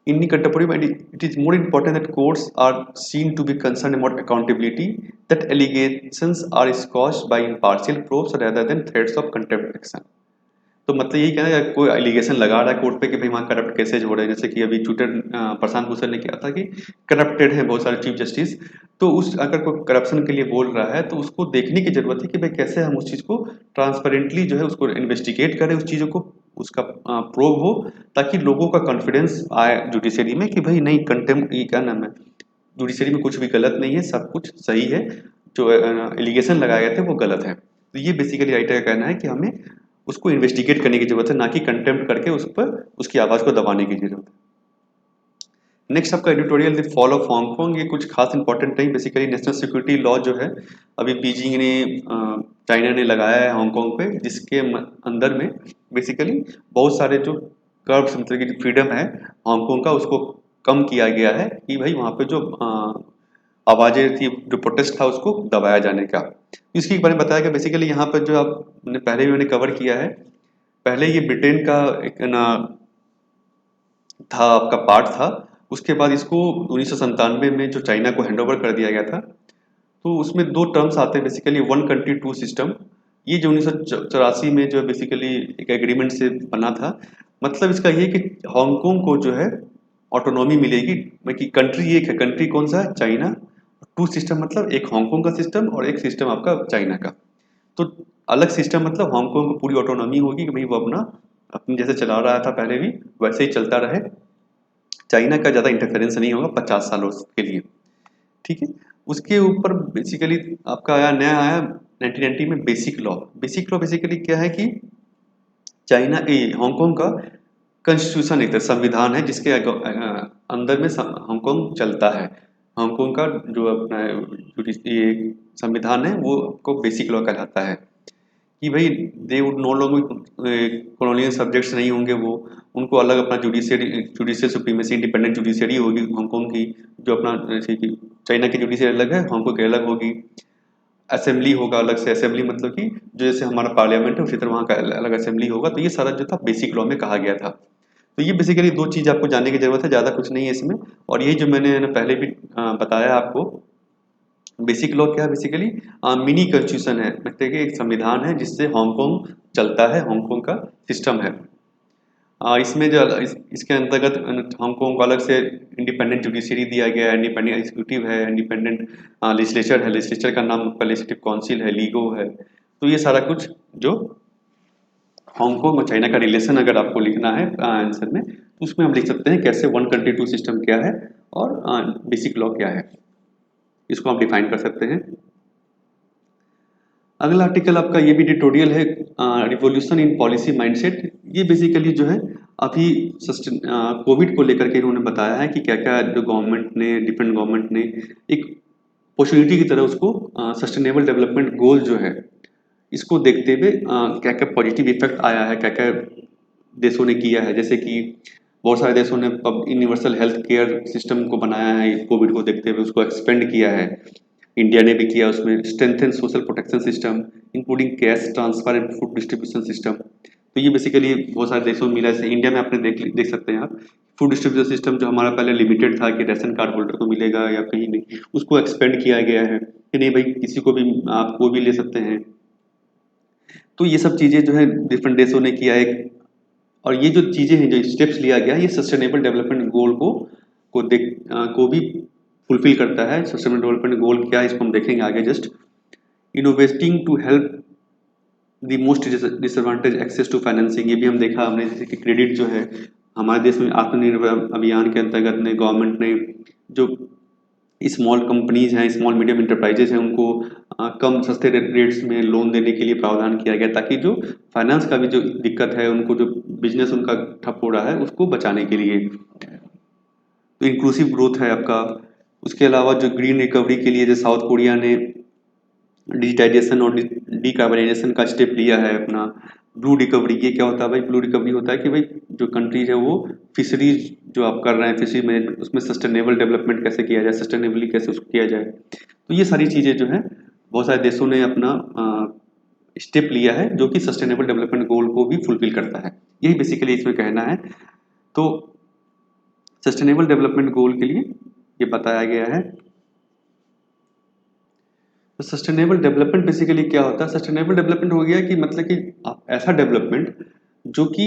In the contemporary, it is more important that courts are seen to be concerned about accountability, that allegations are squashed by impartial probes rather than threats of contempt action। तो मतलब यही कहना है, कोई एलिगेशन लगा रहा है कोर्ट पे कि भाई वहाँ करप्ट केसेज हो रहे हैं, जैसे कि अभी ट्विटर प्रशांत भूषण ने किया था कि करप्टेड है बहुत सारे चीफ जस्टिस, तो उस अगर कोई करप्शन के लिए बोल रहा है तो उसको देखने की जरूरत है कि भाई कैसे हम उस चीज़ को ट्रांसपेरेंटली जो है उसको इन्वेस्टिगेट करें, उस चीज़ों को उसका प्रोब हो, ताकि लोगों का कॉन्फिडेंस आए जुडिशरी में कि भाई नहीं कंटेम्प्ट, ये क्या नाम है, जुडिशरी में कुछ भी गलत नहीं है, सब कुछ सही है, जो एलिगेशन लगाए गए थे वो गलत है। तो ये बेसिकली राइटर का कहना है कि हमें उसको इन्वेस्टिगेट करने की जरूरत है, ना कि कंटेम्प्ट करके उस पर उसकी आवाज़ को दबाने की जरूरत है। नेक्स्ट आपका editorial the fall of Hong Kong. ये कुछ खास इंपॉर्टेंट नहीं, बेसिकली नेशनल सिक्योरिटी लॉ जो है अभी बीजिंग ने चाइना ने लगाया है हांगकांग पे, जिसके अंदर में बेसिकली बहुत सारे जो कर्ब्स, मतलब कि फ्रीडम है हांगकांग का, उसको कम किया गया है कि भाई वहाँ पे जो आवाज़ें थी, जो प्रोटेस्ट था, उसको दबाया जाने का। इसके बारे में बताया गया बेसिकली यहाँ पर जो आपने पहले भी मैंने कवर किया है, पहले ये ब्रिटेन का एक ना था, आपका पार्ट था, उसके बाद इसको 1997 में जो चाइना को हैंडओवर कर दिया गया था, तो उसमें दो टर्म्स आते हैं basically, one country two system. ये जो 1984 में जो बेसिकली एक एग्रीमेंट से बना था, मतलब इसका ये कि हांगकांग को जो है ऑटोनॉमी मिलेगी, कि कंट्री एक है, कंट्री कौन सा है, चाइना, टू सिस्टम मतलब एक हांगकांग का सिस्टम और एक सिस्टम आपका चाइना का। तो अलग सिस्टम मतलब हांगकांग को पूरी ऑटोनॉमी होगी कि भाई वो अपना अपनी जैसे चला रहा था पहले भी वैसे ही चलता रहे, चाइना का ज़्यादा इंटरफेरेंस नहीं होगा 50 सालों के लिए। ठीक है। उसके ऊपर बेसिकली आपका आया 1990 में basic law. Basic law basically क्या है कि चाइना हांगकांग का कॉन्स्टिट्यूशन एक संविधान है जिसके अंदर में हांगकांग चलता है। हांगकांग का जो अपना ये संविधान है वो आपको बेसिक लॉ कहलाता है कि भाई they would know longer colonial subjects नहीं होंगे वो, उनको अलग अपना जुडिशियल सुप्रीमेसी इंडिपेंडेंट जुडिशरी होगी हांगकांग की, जो अपना जैसे कि चाइना की जुडिशरी अलग है हांगकांग की अलग होगी। असेंबली होगा अलग से, असेंबली मतलब कि जो जैसे हमारा पार्लियामेंट है उसी तरह वहाँ का अलग असेंबली होगा। तो ये सारा जो था बेसिक लॉ में कहा गया था। तो ये बेसिकली दो चीज़ आपको जानने की जरूरत है, ज़्यादा कुछ नहीं है इसमें। और यही जो मैंने पहले भी बताया आपको, बेसिक लॉ क्या है बेसिकली मिनी कॉन्स्टिट्यूशन है, मतलब कि एक संविधान है जिससे हांगकांग चलता है, हांगकांग का सिस्टम है। इसमें जो इसके अंतर्गत हांगकांग को अलग से इंडिपेंडेंट जुडिशरी दिया गया है, इंडिपेंडेंट एग्जीक्यूटिव है, इंडिपेंडेंट लेजिस्लेचर है, लेजिस्लेचर का नाम लेजिस्लेटिव काउंसिल है, लीगो है। तो ये सारा कुछ जो हांगकांग और चाइना का रिलेशन अगर आपको लिखना है आंसर में, तो उसमें हम लिख सकते हैं कैसे वन कंट्री टू सिस्टम क्या है और बेसिक लॉ क्या है, इसको हम डिफाइन कर सकते हैं। अगला आर्टिकल आपका ये भी एडिटोरियल है, रिवॉल्यूशन इन पॉलिसी माइंडसेट। ये बेसिकली जो है अभी कोविड को लेकर के इन्होंने बताया है कि क्या क्या जो गवर्नमेंट ने, डिफरेंट गवर्नमेंट ने एक अपॉर्चुनिटी की तरह उसको सस्टेनेबल डेवलपमेंट गोल जो है इसको देखते हुए क्या क्या पॉजिटिव इफेक्ट आया है, क्या क्या देशों ने किया है। जैसे कि बहुत सारे देशों ने यूनिवर्सल हेल्थ केयर सिस्टम को बनाया है, कोविड को देखते हुए उसको एक्सपेंड किया है। इंडिया ने भी किया, उसमें strengthen social protection system including cash transfer and food distribution system. तो ये बेसिकली बहुत सारे देशों में मिला है। जैसे इंडिया में आपने देख सकते हैं आप, फूड डिस्ट्रीब्यूशन सिस्टम जो हमारा पहले लिमिटेड था कि राशन कार्ड होल्डर को मिलेगा या कहीं नहीं, उसको एक्सपेंड किया गया है कि नहीं भाई किसी को भी आप कोई भी ले सकते हैं। तो ये सब चीज़ें जो है डिफरेंट देशों ने किया है। और ये जो चीज़ें हैं, जो स्टेप्स लिया गया है, ये सस्टेनेबल डेवलपमेंट गोल को भी फुलफिल करता है। सस्टेनेबल डेवलपमेंट गोल क्या है इसको हम देखेंगे आगे। Just innovating to help the most disadvantage access to financing, ये भी हम देखा हमने, जैसे कि क्रेडिट जो है हमारे देश में आत्मनिर्भर अभियान के अंतर्गत ने गवर्नमेंट ने जो स्मॉल कंपनीज हैं, स्मॉल मीडियम इंटरप्राइजेज हैं, उनको कम सस्ते रेट्स में लोन देने के लिए प्रावधान किया गया ताकि जो फाइनेंस का भी जो दिक्कत है, उनको जो बिजनेस उनका ठप हो रहा है उसको बचाने के लिए। तो इंक्लूसिव ग्रोथ है आपका। उसके अलावा जो ग्रीन रिकवरी के लिए जो साउथ कोरिया ने डिजिटाइजेशन और डिकार्बनाइजेशन का स्टेप लिया है अपना। ब्लू रिकवरी, ये क्या होता है भाई? ब्लू रिकवरी होता है कि भाई जो कंट्रीज है वो फिशरीज जो आप कर रहे हैं, फिशरी मैनेजमेंट, उसमें सस्टेनेबल डेवलपमेंट कैसे किया जाए, सस्टेनेबली कैसे उसको किया जाए। तो ये सारी चीज़ें जो है बहुत सारे देशों ने अपना स्टेप लिया है जो कि सस्टेनेबल डेवलपमेंट गोल को भी फुलफिल करता है। यही बेसिकली इसमें कहना है। तो सस्टेनेबल डेवलपमेंट गोल के लिए ये बताया गया है। तो सस्टेनेबल डेवलपमेंट बेसिकली क्या होता है? सस्टेनेबल डेवलपमेंट हो गया कि मतलब कि आप ऐसा डेवलपमेंट जो कि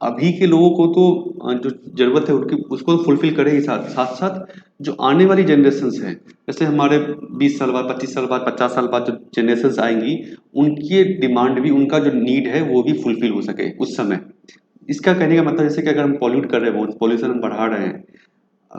अभी के लोगों को तो जो जरूरत है उनकी उसको फुलफिल करेगी, साथ साथ साथ जो आने वाली जनरेशन्स हैं, जैसे हमारे 20 साल बाद, 25 साल बाद, 50 साल बाद जो जनरेशन्स आएंगी, उनकी डिमांड भी, उनका जो नीड है वो भी फुलफिल हो सके उस समय। इसका कहने का मतलब जैसे कि अगर हम पॉल्यूट कर रहे हैं, बहुत पॉल्यूशन हम बढ़ा रहे हैं,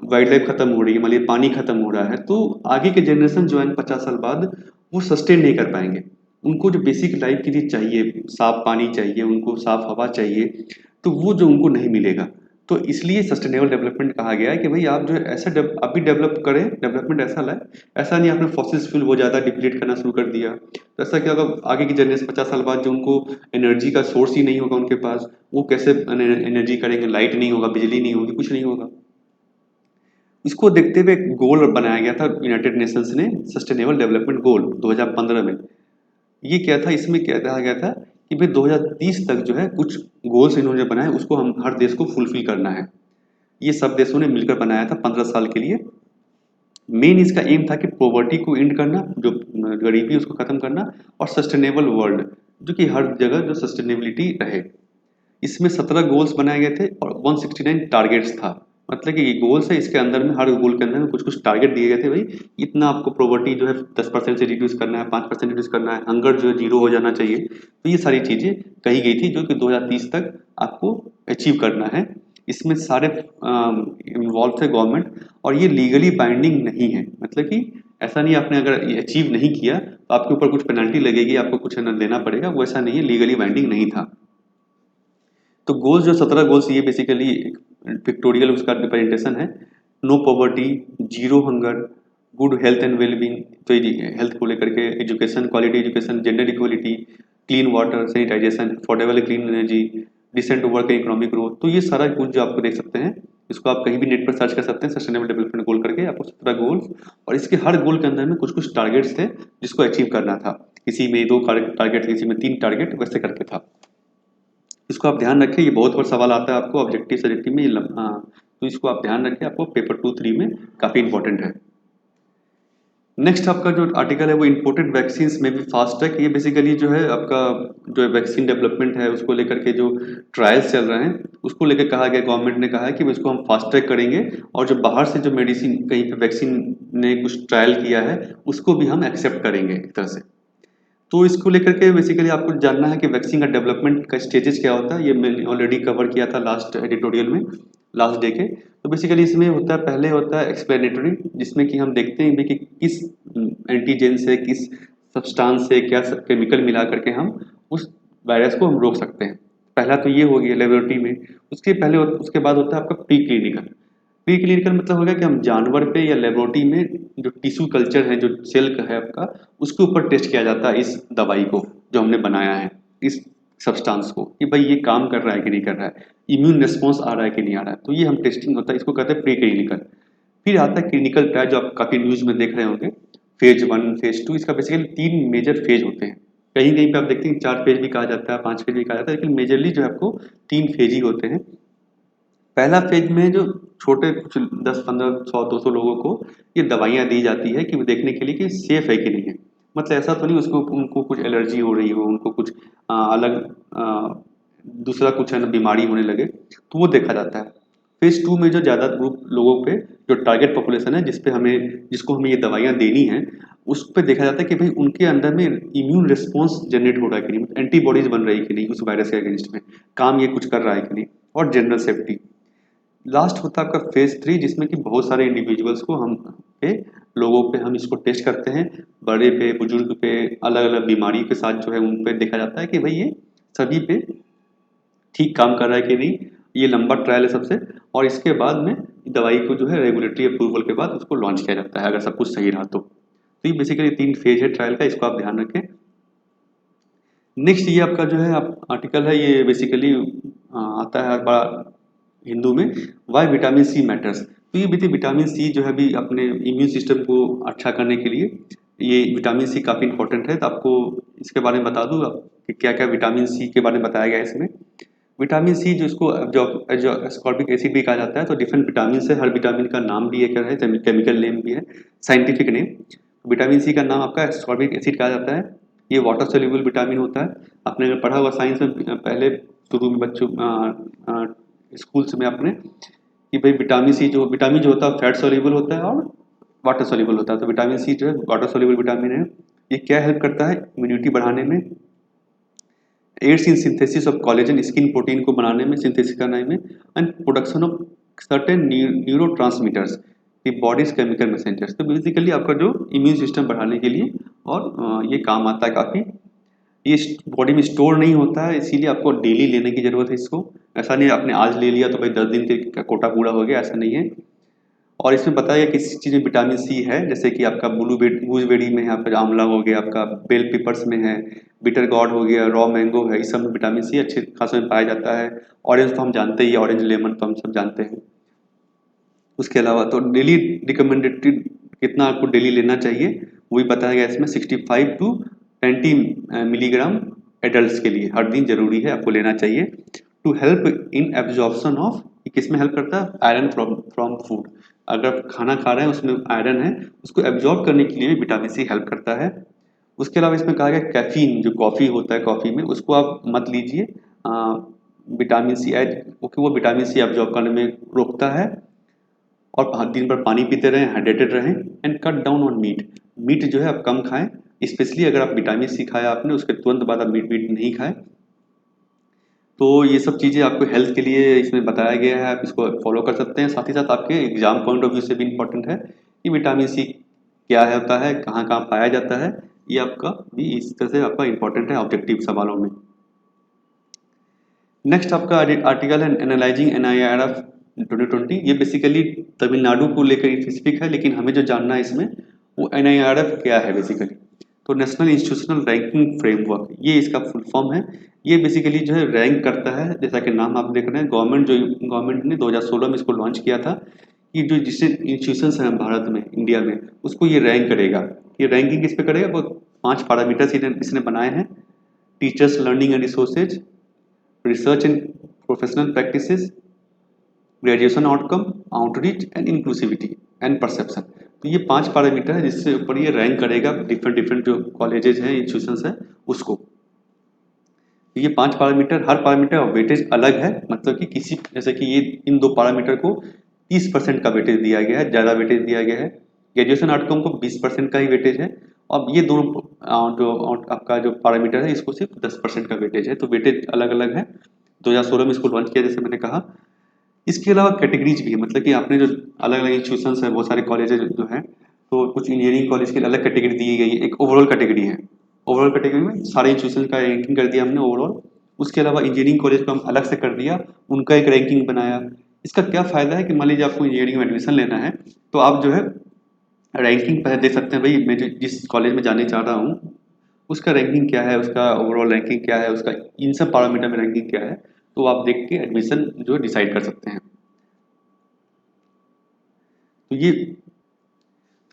वाइल्ड लाइफ खत्म हो रही है, मान लीजिए पानी खत्म हो रहा है, तो आगे के जनरेशन जो है 50 साल बाद वो सस्टेन नहीं कर पाएंगे। उनको जो बेसिक लाइफ के लिए चाहिए, साफ पानी चाहिए, उनको साफ हवा चाहिए, तो वो जो उनको नहीं मिलेगा। तो इसलिए सस्टेनेबल डेवलपमेंट कहा गया है कि भाई आप जो है ऐसा अभी डेवलप करें, डेवलपमेंट ऐसा लाए, ऐसा नहीं आपने फॉसिल फ्यूल बहुत ज़्यादा डिप्लीट करना शुरू कर दिया, तो ऐसा क्या होगा आगे की जनरेशन 50 साल बाद जो उनको एनर्जी का सोर्स ही नहीं होगा उनके पास, वो कैसे एनर्जी करेंगे? लाइट नहीं होगा, बिजली नहीं होगी, कुछ नहीं होगा। इसको देखते हुए एक गोल बनाया गया था यूनाइटेड नेशंस ने, सस्टेनेबल डेवलपमेंट गोल 2015 में। ये क्या था, इसमें क्या कहा गया था कि भाई 2030 तक जो है कुछ गोल्स इन्होंने बनाए, उसको हम हर देश को फुलफिल करना है। ये सब देशों ने मिलकर बनाया था 15 साल के लिए। मेन इसका एम था कि पॉवर्टी को एंड करना, जो गरीबी उसको खत्म करना, और सस्टेनेबल वर्ल्ड, जो कि हर जगह जो सस्टेनेबिलिटी रहे। इसमें 17 गोल्स बनाए गए थे और 169 टारगेट्स था। मतलब कि गोल्स है, इसके अंदर में हर गोल के अंदर में कुछ कुछ टारगेट दिए गए थे, भाई इतना आपको प्रॉवर्टी जो है 10% से रिड्यूस करना है, 5% रिड्यूस करना है, हंगर जो है 0 हो जाना चाहिए। तो ये सारी चीज़ें कही गई थी जो कि 2030 तक आपको अचीव करना है। इसमें सारे इन्वॉल्व थे गवर्नमेंट, और ये लीगली बाइंडिंग नहीं है। मतलब कि ऐसा नहीं आपने अगर ये अचीव नहीं किया तो आपके ऊपर कुछ पेनल्टी लगेगी, आपको कुछ न देना पड़ेगा, वो ऐसा नहीं है, लीगली बाइंडिंग नहीं था। तो गोल्स जो 17 गोल्स, ये बेसिकली पिक्टोरियल उसका रिप्रेजेंटेशन है। No poverty, zero hunger, good health and wellbeing, तो ये हेल्थ को लेकर के, education, quality education, gender equality, clean water, sanitization, affordable clean energy, decent work and economic growth. तो ये सारा कुछ जो आपको देख सकते हैं, इसको आप कहीं भी नेट पर सर्च कर सकते हैं, सस्टेनेबल डेवलपमेंट गोल करके, आपको 17 गोल्स, और इसके हर गोल के अंदर में कुछ कुछ टारगेट्स थे जिसको अचीव करना था। किसी में 2 टारगेट, किसी में 3 टारगेट, वैसे करके था। इसको आप ध्यान रखें, ये बहुत बार सवाल आता है आपको ऑब्जेक्टिव सब्जेक्टिव में, तो इसको आप ध्यान रखें, आपको पेपर 2-3 में काफ़ी इंपॉर्टेंट है। नेक्स्ट आपका जो आर्टिकल है वो इम्पोर्टेड वैक्सीन में भी फास्ट ट्रैक। ये बेसिकली जो है आपका जो वैक्सीन डेवलपमेंट है उसको लेकर के जो ट्रायल्स चल रहे हैं उसको लेकर कहा गया, गवर्नमेंट ने कहा है कि इसको हम फास्ट ट्रैक करेंगे, और जो बाहर से जो मेडिसिन कहीं पे वैक्सीन ने कुछ ट्रायल किया है उसको भी हम एक्सेप्ट करेंगे एक तरह से। तो इसको लेकर के बेसिकली आपको जानना है कि वैक्सीन का डेवलपमेंट का स्टेजेस क्या होता है। ये मैंने ऑलरेडी कवर किया था लास्ट एडिटोरियल में, लास्ट डे के। तो बेसिकली इसमें होता है, पहले होता है एक्सप्लेनेटरी, जिसमें कि हम देखते हैं भी कि किस एंटीजन से, किस सब्सटेंस से, क्या केमिकल मिला करके हम उस वायरस को हम रोक सकते हैं। पहला तो ये हो गया लेबोरेटरी में। उसके बाद होता है आपका प्री क्लिनिकल। प्री क्लिनिकल मतलब होगा कि हम जानवर पे या लेबोरेटरी में जो टिश्यू कल्चर है, जो सेल का है आपका, उसके ऊपर टेस्ट किया जाता है इस दवाई को जो हमने बनाया है, इस सब्सटेंस को, कि भाई ये काम कर रहा है कि नहीं कर रहा है, इम्यून रिस्पॉन्स आ रहा है कि नहीं आ रहा है। तो ये हम टेस्टिंग होता है, इसको कहते हैं प्री क्लिनिकल। फिर आता है क्लिनिकल ट्रायल, जो आप काफ़ी न्यूज़ में देख रहे होंगे, फेज 1, फेज 2। इसका बेसिकली 3 मेजर फेज होते हैं। कहीं कहीं पे आप देखते हैं 4 फेज भी कहा जाता है, 5 फेज भी कहा जाता है, लेकिन मेजरली जो है आपको 3 फेज ही होते हैं। पहला फेज में जो छोटे कुछ 10-15, 100-200 लोगों को ये दवाइयाँ दी जाती है कि वो देखने के लिए कि सेफ है कि नहीं है। मतलब ऐसा तो नहीं उसको उनको कुछ एलर्जी हो रही हो, उनको कुछ अलग दूसरा कुछ है ना बीमारी होने लगे, तो वो देखा जाता है। फेज 2 में जो ज़्यादा ग्रुप लोगों पे, जो टारगेट पॉपुलेशन है जिसको हमें ये दवाइयाँ देनी है, उस पे देखा जाता है कि भाई उनके अंदर में इम्यून रिस्पॉन्स जनरेट हो रहा है कि नहीं, एंटीबॉडीज बन रही है कि नहीं उस वायरस के अगेंस्ट में, काम ये कुछ कर रहा है कि नहीं, और जनरल सेफ्टी। लास्ट होता है आपका फेज 3, जिसमें कि बहुत सारे इंडिविजुअल्स को हम पे लोगों पे हम इसको टेस्ट करते हैं, बड़े पे, बुजुर्ग पे, अलग अलग बीमारी के साथ जो है उन पे देखा जाता है कि भाई ये सभी पे ठीक काम कर रहा है कि नहीं। ये लंबा ट्रायल है सबसे, और इसके बाद में दवाई को जो है रेगुलेटरी अप्रूवल के बाद उसको लॉन्च किया जाता है, अगर सब कुछ सही रहा तो ये बेसिकली 3 फेज है ट्रायल का, इसको आप ध्यान रखें। नेक्स्ट ये आपका जो है आर्टिकल है, ये बेसिकली आता है हर बार हिंदू में, वाई विटामिन सी मैटर्स। तो ये विटामिन सी जो है अभी अपने इम्यून सिस्टम को अच्छा करने के लिए, ये विटामिन सी काफ़ी इंपॉर्टेंट है। तो आपको इसके बारे में बता दूँ कि क्या क्या विटामिन सी के बारे में बताया गया है इसमें। विटामिन सी जो इसको जो एस्कॉर्बिक एसिड भी कहा जाता है, तो डिफरेंट विटामिन से, हर विटामिन का नाम भी एक है, केमिकल नेम भी है, साइंटिफिक नेम। विटामिन सी का नाम आपका एस्कॉर्बिक एसिड कहा जाता है। ये वाटर सोल्यूबल विटामिन होता है। आपने अगर पढ़ा हुआ साइंस में पहले शुरू में बच्चों स्कूल्स में आपने, कि भाई विटामिन जो होता है फैट सोल्यूबल होता है और वाटर सोल्यूबल होता है। तो विटामिन सी जो है वाटर सोल्यूबल विटामिन है। ये क्या हेल्प करता है इम्यूनिटी बढ़ाने में, aids in synthesis of collagen, skin protein को बनाने में, सिंथेसिस करने में, and production of certain neurotransmitters, ये बॉडीज केमिकल मैसेंजर्स। तो बेसिकली आपका जो इम्यून सिस्टम बढ़ाने के लिए, और ये काम आता है काफ़ी। ये बॉडी में स्टोर नहीं होता है, इसीलिए आपको डेली लेने की ज़रूरत है इसको। ऐसा नहीं आपने आज ले लिया तो भाई 10 दिन का कोटा पूरा हो गया, ऐसा नहीं है। और इसमें बताया गया किस चीज़ में विटामिन सी है, जैसे कि आपका गूसबेरी में है, आपका आंवला हो गया, आपका बेल पेपर्स में है, बिटर गॉड हो गया, रॉ मैंगो है, इस सब में विटामिन सी अच्छे खासे में पाया जाता है। ऑरेंज तो हम जानते ही, ऑरेंज लेमन तो हम सब जानते हैं। उसके अलावा तो डेली रिकमेंडेड कितना आपको डेली लेना चाहिए वही बताया गया इसमें, 65 टू 90 मिलीग्राम एडल्ट के लिए हर दिन जरूरी है, आपको लेना चाहिए। To help in absorption of, किस में हेल्प करता है, आयरन फ्रॉम फूड। अगर आप खाना खा रहे हैं उसमें आयरन है, उसको एब्जॉर्ब करने के लिए भी विटामिन सी हेल्प करता है। उसके अलावा इसमें कहा गया कैफीन, जो कॉफ़ी होता है, कॉफ़ी में उसको आप मत लीजिए, विटामिन सी एज, क्योंकि वो विटामिन सी एब्जॉर्ब करने में रोकता है। और दिन भर पानी पीते रहें, हाइड्रेटेड रहें and cut down on meat. Meat जो है आप कम खाएं, स्पेशली अगर आप विटामिन सी खाया आपने उसके तुरंत बाद आप मीट नहीं खाएं। तो ये सब चीज़ें आपको हेल्थ के लिए इसमें बताया गया है, आप इसको फॉलो कर सकते हैं। साथ ही साथ आपके एग्जाम पॉइंट ऑफ व्यू से भी इम्पोर्टेंट है कि विटामिन सी क्या है होता है, कहाँ कहाँ पाया जाता है, ये आपका भी इस तरह से आपका इम्पोर्टेंट है ऑब्जेक्टिव सवालों में। नेक्स्ट आपका आर्टिकल है एनालाइजिंग NIRF 2020। ये बेसिकली तमिलनाडु को लेकर स्पेसिफिक है, लेकिन हमें जो जानना है इसमें वो NIRF क्या है बेसिकली। तो नेशनल इंस्टीट्यूशनल रैंकिंग फ्रेमवर्क, ये इसका फुल फॉर्म है। ये बेसिकली जो है रैंक करता है, जैसा कि नाम आप देख रहे हैं, गवर्नमेंट ने 2016 में इसको लॉन्च किया था कि जो जिससे इंस्टीट्यूशंस हैं भारत में, इंडिया में, उसको ये रैंक करेगा। ये रैंकिंग किस पे करेगा, वो 5 पैरामीटर्स इसने बनाए हैं। Teachers learning and resources, research and professional practices, graduation outcome, outreach and inclusivity and perception. तो ये 5 पैरामीटर है जिससे ऊपर ये रैंक करेगा डिफरेंट डिफरेंट जो कॉलेजेस हैं, इंस्टीट्यूशंस हैं उसको। ये 5 पैरामीटर, हर पैरामीटर का वेटेज अलग है, मतलब कि किसी जैसे कि ये इन 2 पैरामीटर को 30% का वेटेज दिया गया है, ज़्यादा वेटेज दिया गया है। ग्रेजुएशन आउटकम को 20% का ही वेटेज है। अब ये दोनों जो आपका जो पैरामीटर है इसको सिर्फ 10% का वेटेज है, तो वेटेज अलग अलग है। 2016 में इसको लॉन्च किया जैसे मैंने कहा। इसके अलावा कैटेगरीज भी है, मतलब कि आपने जो अलग अलग इंस्टीट्यूशंस हैं, बहुत सारे कॉलेजेस जो हैं, तो कुछ इंजीनियरिंग कॉलेज की अलग कैटेगरी दी गई है, एक ओवरऑल कैटेगरी है। ओवरऑल कैटेगरी में सारे इंस्टीट्यूशन का रैंकिंग कर दिया हमने ओवरऑल। उसके अलावा इंजीनियरिंग कॉलेज को हम अलग से कर दिया, उनका एक रैंकिंग बनाया। इसका क्या फ़ायदा है कि मान लीजिए आपको इंजीनियरिंग में एडमिशन लेना है, तो आप जो है रैंकिंग पहले देख सकते हैं, भाई मैं जिस कॉलेज में जाने चाह रहा हूँ उसका रैंकिंग क्या है, उसका ओवरऑल रैंकिंग क्या है, उसका इन सब पैरामीटर में रैंकिंग क्या है, तो आप देख के एडमिशन जो डिसाइड कर सकते हैं। तो ये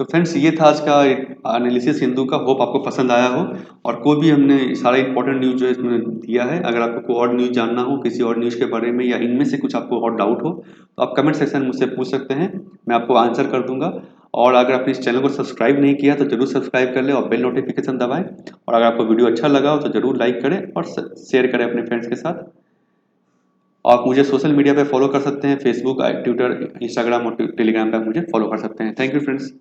तो फ्रेंड्स ये था आज का एनालिसिस हिंदू का। होप आपको पसंद आया हो, और कोई भी हमने सारा इंपॉर्टेंट न्यूज़ जो है इसमें दिया है। अगर आपको कोई और न्यूज़ जानना हो किसी और न्यूज़ के बारे में, या इनमें से कुछ आपको और डाउट हो, तो आप कमेंट सेक्शन में मुझसे पूछ सकते हैं, मैं आपको आंसर कर दूंगा। और अगर आपने इस चैनल को सब्सक्राइब नहीं किया तो जरूर सब्सक्राइब कर लें और बेल नोटिफिकेशन दबाएं। और अगर आपको वीडियो अच्छा लगा हो तो जरूर लाइक करें और शेयर करें अपने फ्रेंड्स के साथ। आप मुझे सोशल मीडिया पे फॉलो कर सकते हैं, फेसबुक, ट्विटर, इंस्टाग्राम और टेलीग्राम पे आप मुझे फॉलो कर सकते हैं। Thank you friends.